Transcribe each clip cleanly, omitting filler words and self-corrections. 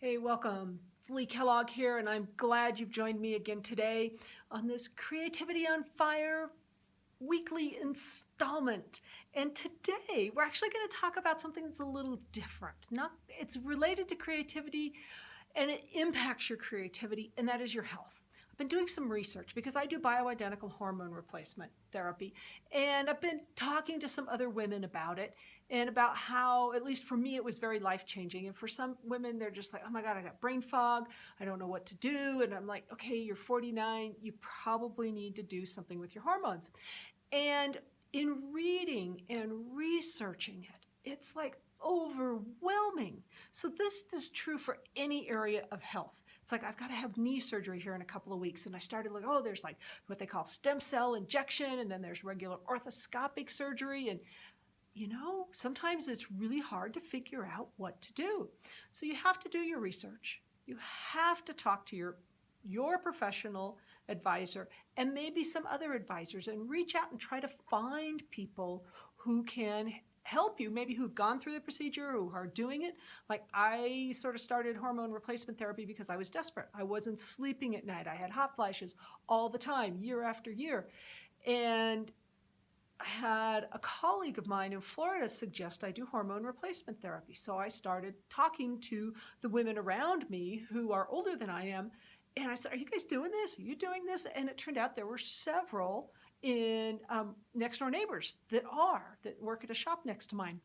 Hey, welcome. It's Lee Kellogg here, and I'm glad you've joined me again today on this Creativity on Fire weekly installment. And today we're actually going to talk about something that's a little different. It's related to creativity and it impacts your creativity, and that is your health. I've been doing some research because I do bioidentical hormone replacement therapy, and I've been talking to some other women about it and about how, at least for me, it was very life-changing. And for some women, they're just like, oh my God, I got brain fog. I don't know what to do. And I'm like, okay, you're 49. You probably need to do something with your hormones. And in reading and researching it, it's like overwhelming. So this is true for any area of health. It's like, I've got to have knee surgery here in a couple of weeks. And I started like, oh, there's like what they call stem cell injection. And then there's regular arthroscopic surgery. And sometimes it's really hard to figure out what to do. So you have to do your research. You have to talk to your professional advisor and maybe some other advisors and reach out and try to find people who can help you, maybe who've gone through the procedure, who are doing it. Like, I sort of started hormone replacement therapy because I was desperate. I wasn't sleeping at night. I had hot flashes all the time, year after year. And I had a colleague of mine in Florida suggest I do hormone replacement therapy. So I started talking to the women around me who are older than I am. And I said, are you guys doing this? Are you doing this? And it turned out there were several in next door neighbors that work at a shop next to mine.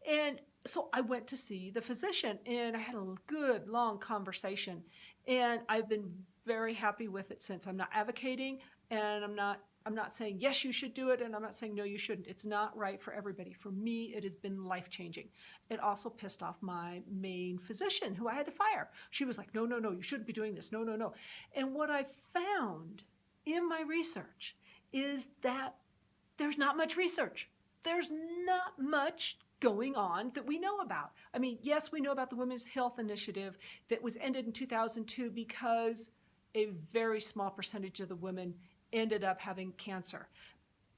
And so I went to see the physician and I had a good long conversation, and I've been very happy with it since. I'm not advocating, and I'm not saying yes you should do it, and I'm not saying no you shouldn't. It's not right for everybody. For me, it has been life-changing. It also pissed off my main physician, who I had to fire. She was like, no, you shouldn't be doing this. No. And what I found in my research is that there's not much research. There's not much going on that we know about. I mean, yes, we know about the Women's Health Initiative that was ended in 2002 because a very small percentage of the women ended up having cancer.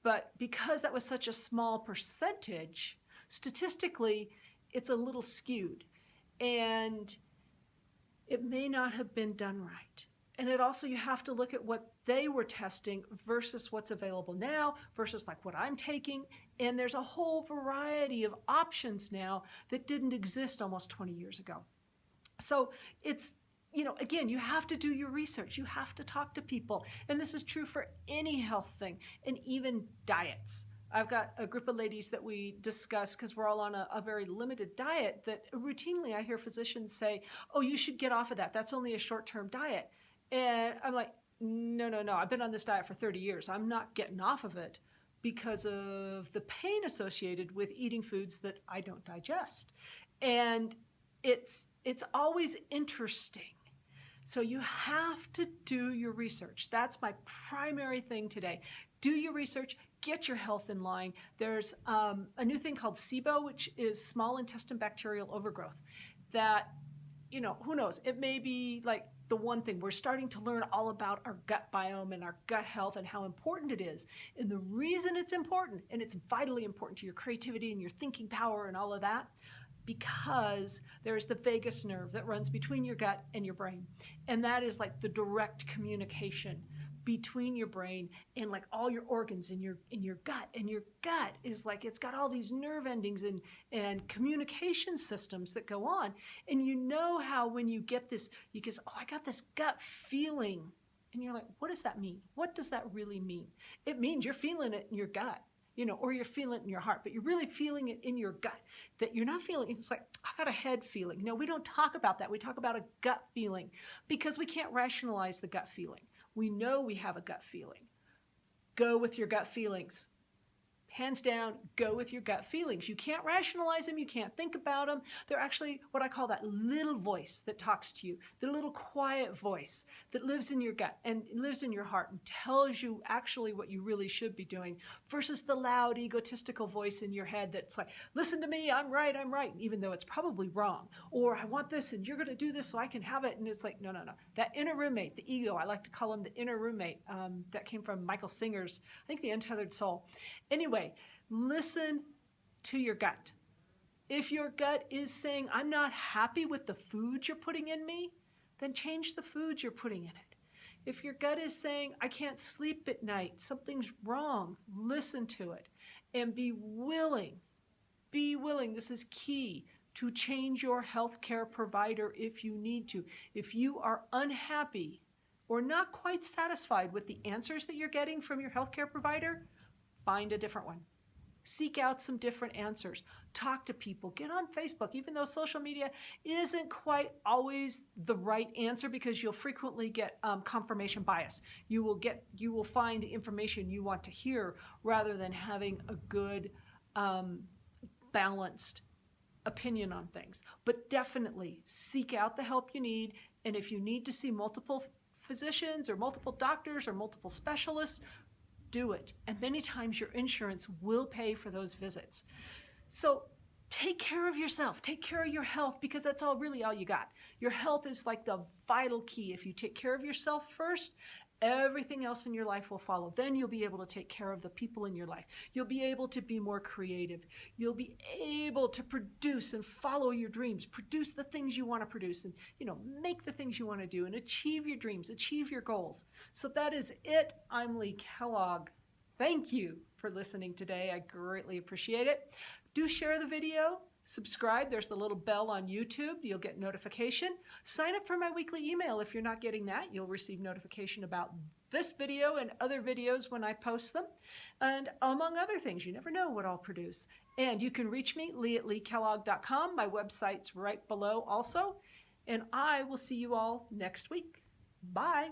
But because that was such a small percentage, statistically, it's a little skewed. And it may not have been done right. And it also, you have to look at what they were testing versus what's available now versus like what I'm taking. And there's a whole variety of options now that didn't exist almost 20 years ago. So it's, again, you have to do your research. You have to talk to people. And this is true for any health thing, and even diets. I've got a group of ladies that we discuss because we're all on a very limited diet that routinely I hear physicians say, oh, you should get off of that. That's only a short-term diet. And I'm like, no. I've been on this diet for 30 years. I'm not getting off of it because of the pain associated with eating foods that I don't digest. And it's always interesting. So you have to do your research. That's my primary thing today. Do your research, get your health in line. There's a new thing called SIBO, which is small intestine bacterial overgrowth, that, who knows, it may be like the one thing. We're starting to learn all about our gut biome and our gut health and how important it is. And the reason it's important, and it's vitally important to your creativity and your thinking power and all of that, because there's the vagus nerve that runs between your gut and your brain. And that is like the direct communication between your brain and like all your organs in your gut. And your gut is like, it's got all these nerve endings and communication systems that go on. And how when you get this, you can say, oh, I got this gut feeling. And you're like, what does that mean? What does that really mean? It means you're feeling it in your gut. Or you're feeling it in your heart, but you're really feeling it in your gut, that you're not feeling, it's like, I got a head feeling. No, we don't talk about that. We talk about a gut feeling because we can't rationalize the gut feeling. We know we have a gut feeling. Go with your gut feelings. Hands down, go with your gut feelings. You can't rationalize them. You can't think about them. They're actually what I call that little voice that talks to you, the little quiet voice that lives in your gut and lives in your heart and tells you actually what you really should be doing versus the loud, egotistical voice in your head that's like, listen to me, I'm right, even though it's probably wrong. Or I want this and you're going to do this so I can have it. And it's like, no. That inner roommate, the ego, I like to call him the inner roommate, that came from Michael Singer's, I think, The Untethered Soul. Anyway, listen to your gut. If your gut is saying, I'm not happy with the food you're putting in me, then change the foods you're putting in it. If your gut is saying, I can't sleep at night, something's wrong, listen to it and be willing, this is key, to change your healthcare provider if you need to. If you are unhappy or not quite satisfied with the answers that you're getting from your healthcare provider, find a different one. Seek out some different answers. Talk to people. Get on Facebook, even though social media isn't quite always the right answer, because you'll frequently get confirmation bias. You will find the information you want to hear rather than having a good, balanced opinion on things. But definitely seek out the help you need. And if you need to see multiple physicians or multiple doctors or multiple specialists, do it. And many times your insurance will pay for those visits. So take care of yourself, take care of your health, because that's all you got. Your health is like the vital key. If you take care of yourself first, everything else in your life will follow. Then you'll be able to take care of the people in your life. You'll be able to be more creative. You'll be able to produce and follow your dreams, produce the things you want to produce, and make the things you want to do and achieve your dreams, achieve your goals. So that is it. I'm Lee Kellogg. Thank you for listening today. I greatly appreciate it. Do share the video. Subscribe. There's the little bell on YouTube. You'll get notification. Sign up for my weekly email. If you're not getting that, you'll receive notification about this video and other videos when I post them. And among other things, you never know what I'll produce. And you can reach me, lee@leekellogg.com. My website's right below also. And I will see you all next week. Bye.